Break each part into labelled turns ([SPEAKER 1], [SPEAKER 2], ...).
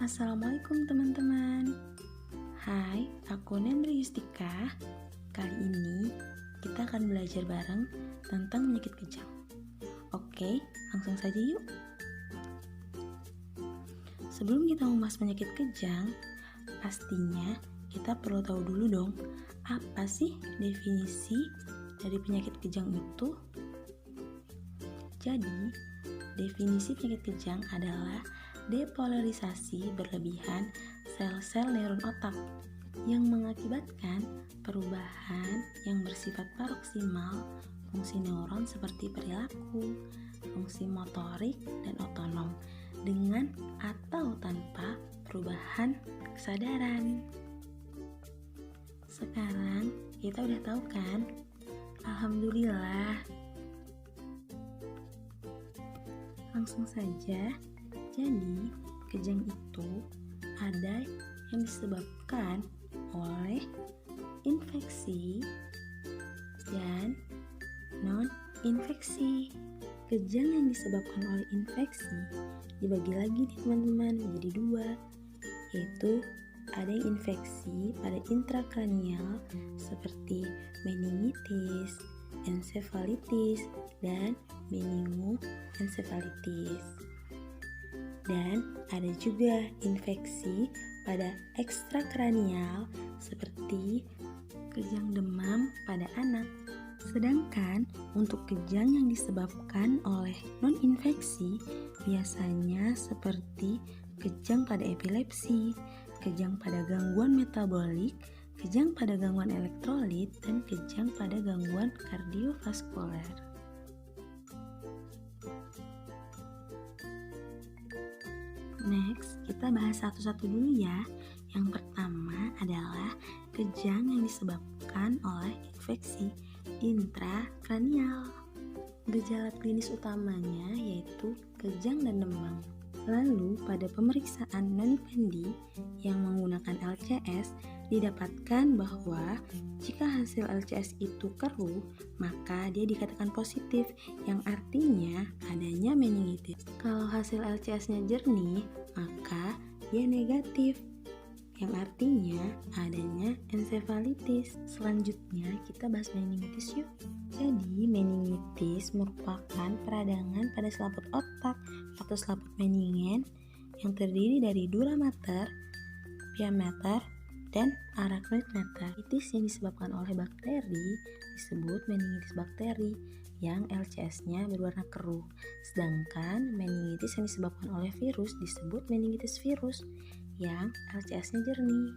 [SPEAKER 1] Assalamualaikum teman-teman. Hai, aku Nendri Yustika. Kali ini kita akan belajar bareng tentang penyakit kejang. Oke, langsung saja yuk. Sebelum kita membahas penyakit kejang, pastinya kita perlu tahu dulu dong, apa sih definisi dari penyakit kejang itu? Jadi, definisi penyakit kejang adalah depolarisasi berlebihan sel-sel neuron otak yang mengakibatkan perubahan yang bersifat paroksimal fungsi neuron seperti perilaku, fungsi motorik, dan otonom dengan atau tanpa perubahan kesadaran. Sekarang kita udah tahu kan? Alhamdulillah. Langsung saja. Jadi, kejang itu ada yang disebabkan oleh infeksi dan non-infeksi. Kejang yang disebabkan oleh infeksi dibagi lagi nih teman-teman menjadi dua, yaitu ada yang infeksi pada intrakranial seperti meningitis, ensefalitis, dan meningoensefalitis. Dan ada juga infeksi pada ekstrakranial seperti kejang demam pada anak. Sedangkan untuk kejang yang disebabkan oleh non-infeksi biasanya seperti kejang pada epilepsi, kejang pada gangguan metabolik, kejang pada gangguan elektrolit, dan kejang pada gangguan kardiovaskuler. Next, kita bahas satu-satu dulu ya. Yang pertama adalah kejang yang disebabkan oleh infeksi intrakranial. Gejala klinis utamanya yaitu kejang dan demam. Lalu pada pemeriksaan noni-pendi yang menggunakan LCS didapatkan bahwa jika hasil LCS itu keruh, maka dia dikatakan positif, yang artinya adanya meningitis. Kalau hasil LCS-nya jernih, maka dia negatif, yang artinya adanya ensefalitis. Selanjutnya kita bahas meningitis yuk. Jadi meningitis merupakan peradangan pada selaput otak atau selaput meningen yang terdiri dari dura mater, pia mater, dan arachnoid mater. Meningitis yang disebabkan oleh bakteri disebut meningitis bakteri yang LCS-nya berwarna keruh. Sedangkan meningitis yang disebabkan oleh virus disebut meningitis virus yang LCS-nya jernih.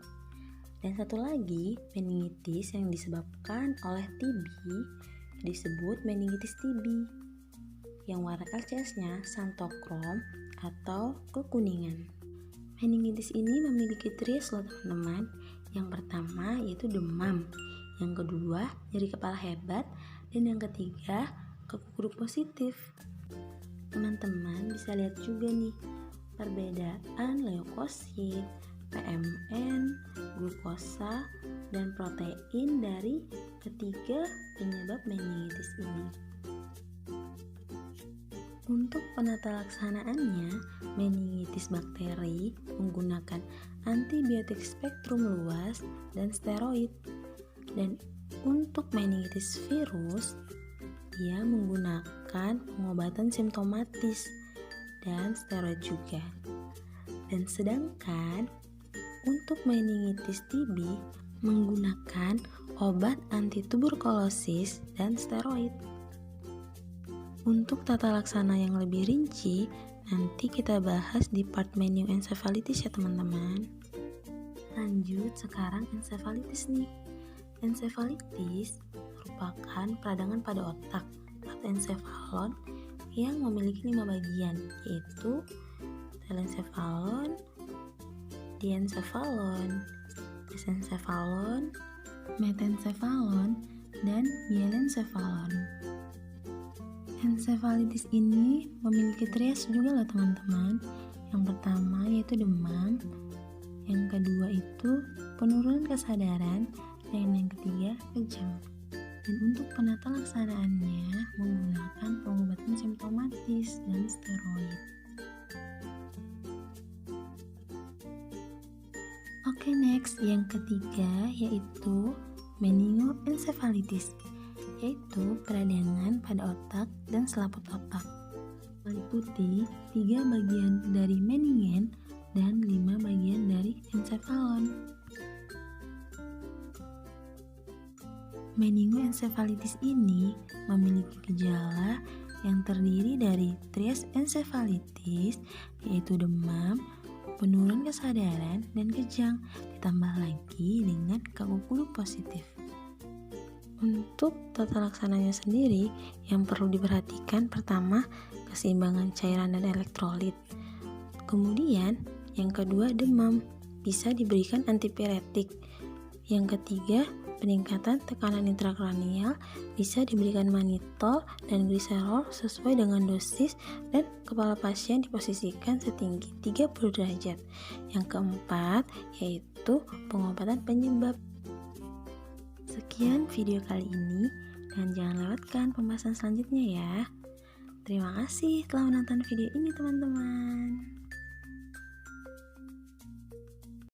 [SPEAKER 1] Dan satu lagi, meningitis yang disebabkan oleh TB disebut meningitis TB yang warna LCS-nya santokrom atau kekuningan. Meningitis ini memiliki trias loh teman-teman. Yang pertama yaitu demam, yang kedua nyeri kepala hebat, dan yang ketiga kekukur positif. Teman-teman bisa lihat juga nih perbedaan leukosit, PMN, glukosa, dan protein dari ketiga penyebab meningitis ini. Untuk penata laksanaannya, meningitis bakteri menggunakan antibiotik spektrum luas dan steroid. Dan untuk meningitis virus, dia menggunakan pengobatan simptomatis dan steroid juga. Dan sedangkan untuk meningitis TB menggunakan obat anti tuberkulosis dan steroid. Untuk tata laksana yang lebih rinci, nanti kita bahas di part meningoensefalitis ya teman-teman. Lanjut sekarang ensefalitis nih. Ensefalitis merupakan peradangan pada otak atau ensefalon yang memiliki 5 bagian, yaitu telencephalon, diencephalon, mesencephalon, metencephalon, dan mielencephalon. Ensefalitis ini memiliki trias juga loh teman-teman. Yang pertama yaitu demam, yang kedua itu penurunan kesadaran, dan yang ketiga kejang. Dan untuk penata laksanaannya menggunakan pengobatan simptomatis dan steroid. Oke, next, yang ketiga yaitu meningoencephalitis, yaitu peradangan pada otak dan selaput otak. Meliputi 3 bagian dari meningen dan 5 bagian dari encephalon. Meningoencephalitis ini memiliki gejala yang terdiri dari trias encephalitis, yaitu demam, penurunan kesadaran, dan kejang, ditambah lagi dengan kaku kudu positif. Untuk tata laksananya sendiri, yang perlu diperhatikan pertama, keseimbangan cairan dan elektrolit. Kemudian, yang kedua, demam, bisa diberikan antipiretik. Yang ketiga, peningkatan tekanan intrakranial, bisa diberikan manitol dan gliserol sesuai dengan dosis, dan kepala pasien diposisikan setinggi 30 derajat. Yang keempat, yaitu pengobatan penyebab. Sekian video kali ini, dan jangan lewatkan pembahasan selanjutnya ya. Terima kasih telah menonton video ini, teman-teman.